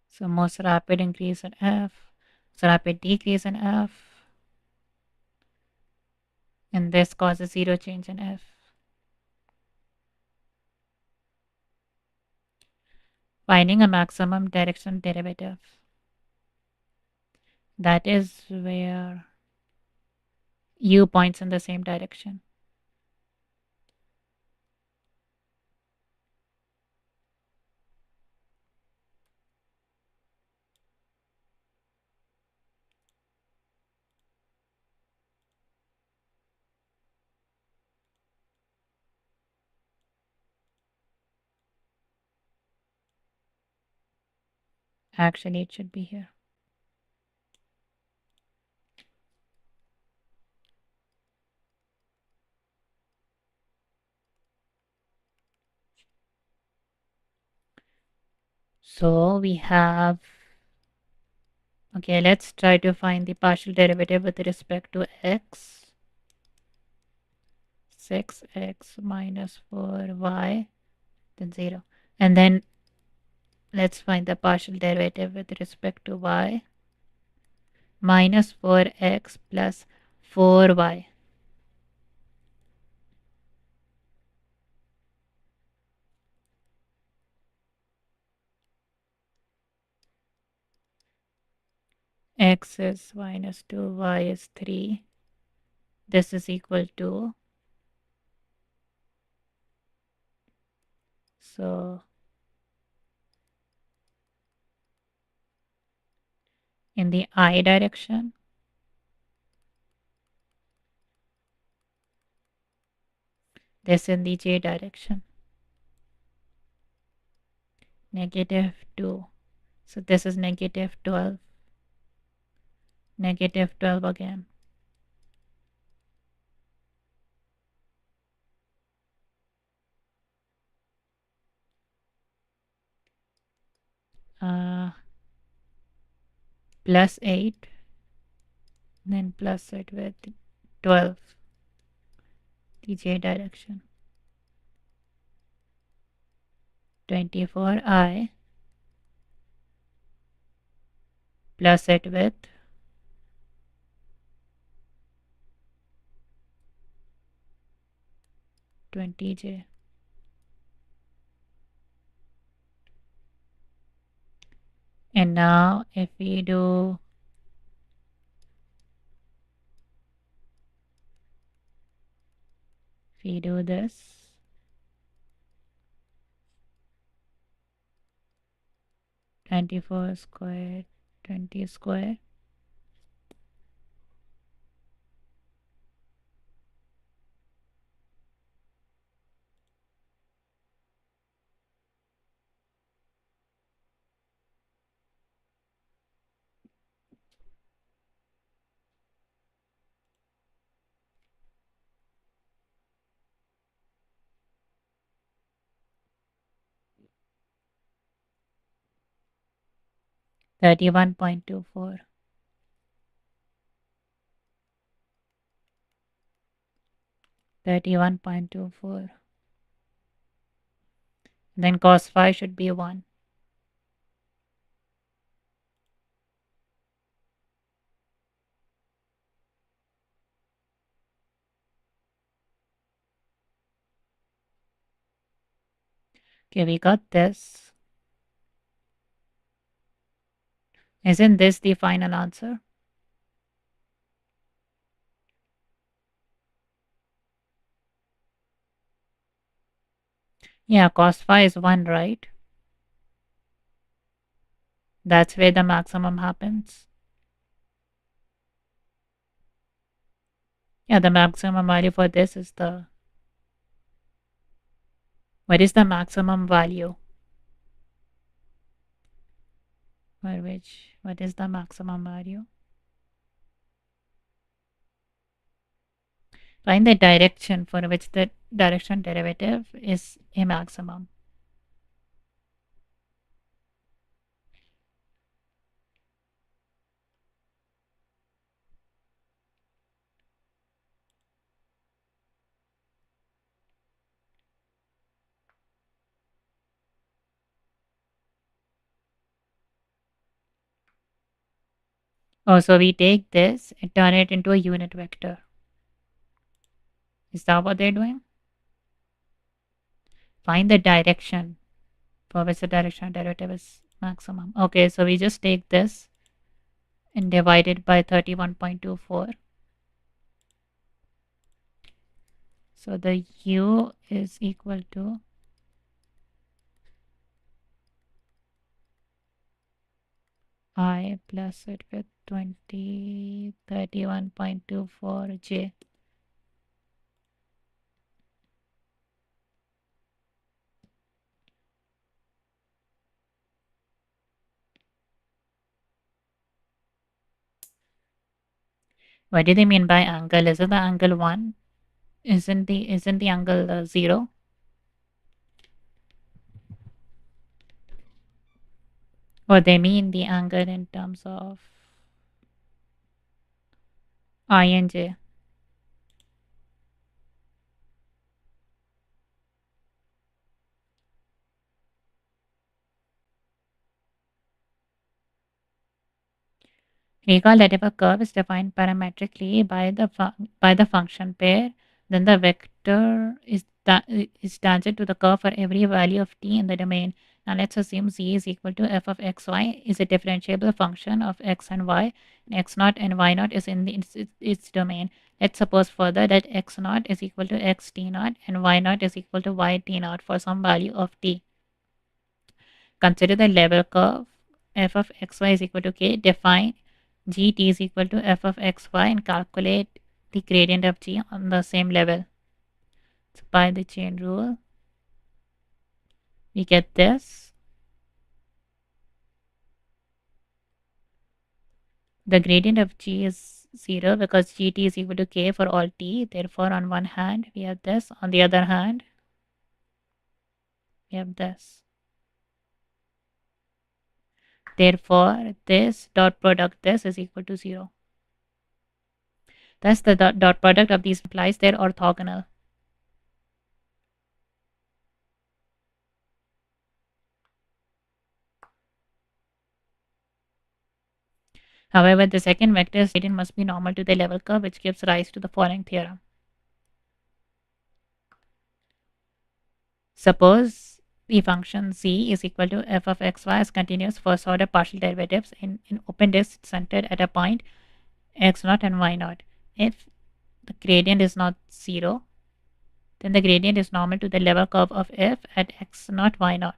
S1: So most rapid increase in f, so rapid decrease in f, and this causes zero change in f. Finding a maximum direction derivative. That is where u points in the same direction. Actually, it should be here. So we have, okay, let's try to find the partial derivative with respect to x. 6x minus 4y, then 0. And then let's find the partial derivative with respect to y. Minus 4x plus 4y. X is minus 2, y is 3. This is equal to, so in the I direction, this in the j direction, negative 2. So this is negative 12, negative 12 again. Uh, plus 8, then plus it with 12, the j direction. 24i plus it with 20j. And now if we do this, 24 square, 20 square, 31.24. 31.24. Then cos phi should be 1. Okay, we got this. Isn't this the final answer? Yeah, cos phi is 1, right? That's where the maximum happens. Yeah, the maximum value for this is the... What is the maximum value? For which? What is the maximum value? Find the direction for which the direction derivative is a maximum. Oh, so we take this and turn it into a unit vector. Is that what they're doing? Find the direction for which the direction derivative is maximum. Okay, so we just take this and divide it by 31.24. So the u is equal to I plus it with 31.24 j. What do they mean by angle? Is it the angle 1? Isn't the angle 0? Or they mean the angle in terms of I and j? Recall that if a curve is defined parametrically by the function pair, then the vector is tangent to the curve for every value of t in the domain. Now let's assume z is equal to f of xy is a differentiable function of x and y, and x naught and y naught is in its domain. Let's suppose further that x naught is equal to x t naught and y naught is equal to y t naught for some value of t. Consider the level curve f of xy is equal to k. Define gt is equal to f of xy and calculate the gradient of g on the same level. So by the chain rule, we get this. The gradient of g is 0 because gt is equal to k for all t. Therefore, on one hand, we have this. On the other hand, we have this. Therefore, this dot product this is equal to 0. Thus, the dot product of these implies they're orthogonal. However, the second vector's gradient must be normal to the level curve, which gives rise to the following theorem. Suppose the function z is equal to f of xy as continuous first order partial derivatives in open disk centered at a point x naught and y naught. If the gradient is not 0, then the gradient is normal to the level curve of f at x naught, y naught.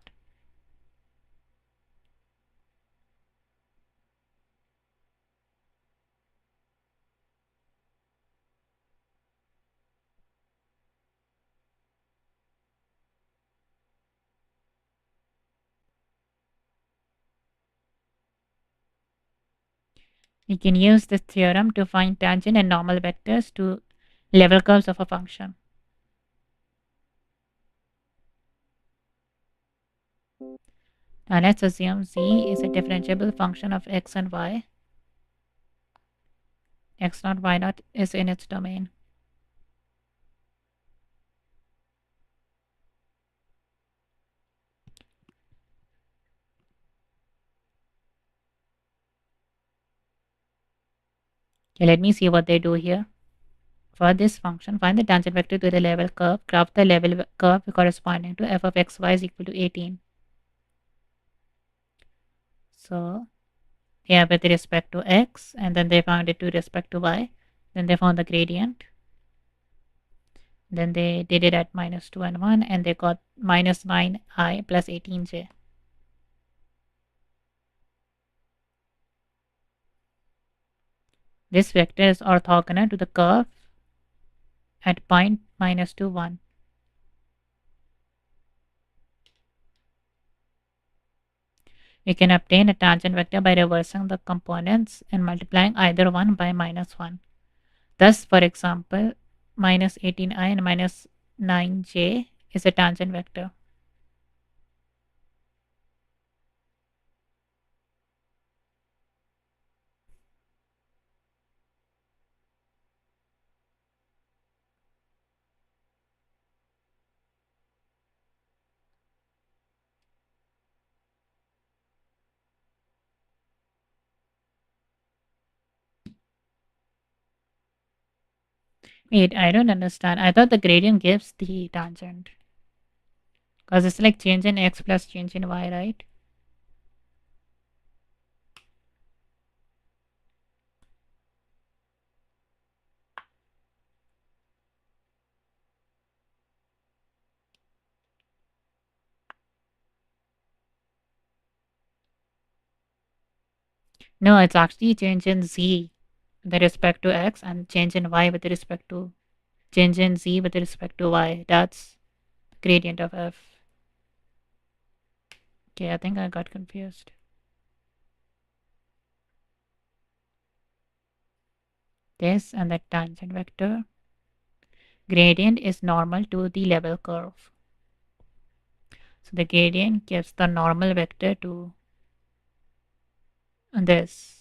S1: We can use this theorem to find tangent and normal vectors to level curves of a function. Now let's assume z is a differentiable function of x and y. X naught, y naught is in its domain. Okay, let me see what they do here. For this function, find the tangent vector to the level curve. Graph the level curve corresponding to f of xy is equal to 18. So, yeah, with respect to x, and then they found it to respect to y. Then they found the gradient. Then they did it at minus 2 and 1, and they got minus 9i plus 18j. This vector is orthogonal to the curve at point minus 2, 1. We can obtain a tangent vector by reversing the components and multiplying either one by minus 1. Thus, for example, minus 18i and minus 9j is a tangent vector. Wait, I don't understand. I thought the gradient gives the tangent. Because it's like change in x plus change in y, right? No, it's actually change in z with respect to x and change in y with respect to change in z with respect to y. That's the gradient of f. Okay, I think I got confused. This and the tangent vector. Gradient is normal to the level curve. So the gradient gives the normal vector to this.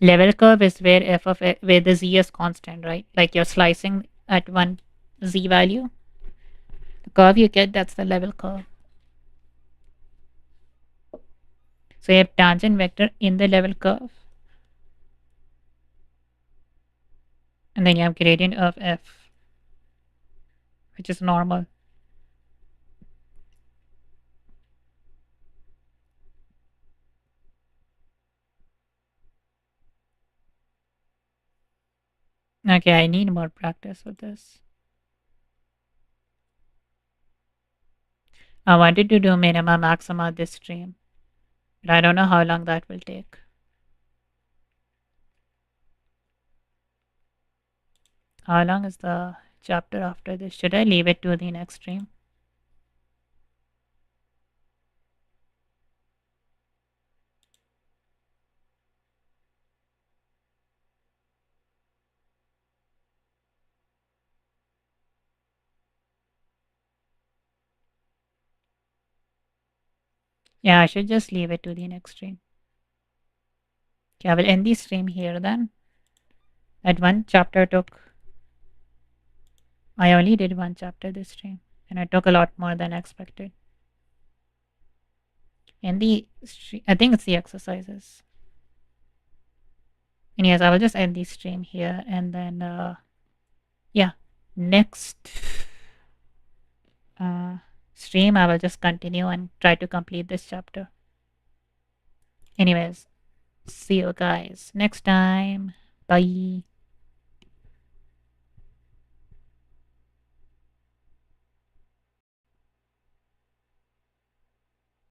S1: Level curve is where where the z is constant, right? Like you're slicing at one z value. The curve you get, that's the level curve. So you have tangent vector in the level curve, and then you have gradient of f, which is normal. Okay, I need more practice with this. I wanted to do minima maxima this stream, but I don't know how long that will take. How long is the chapter after this? Should I leave it to the next stream? Yeah, I should just leave it to the next stream. Okay, I will end the stream here then. That one chapter took, I only did one chapter this stream, and it took a lot more than expected. And I think it's the exercises. And yes, I will just end the stream here, and then yeah, next uh, stream I will just continue and try to complete this chapter. Anyways, see you guys next time. Bye.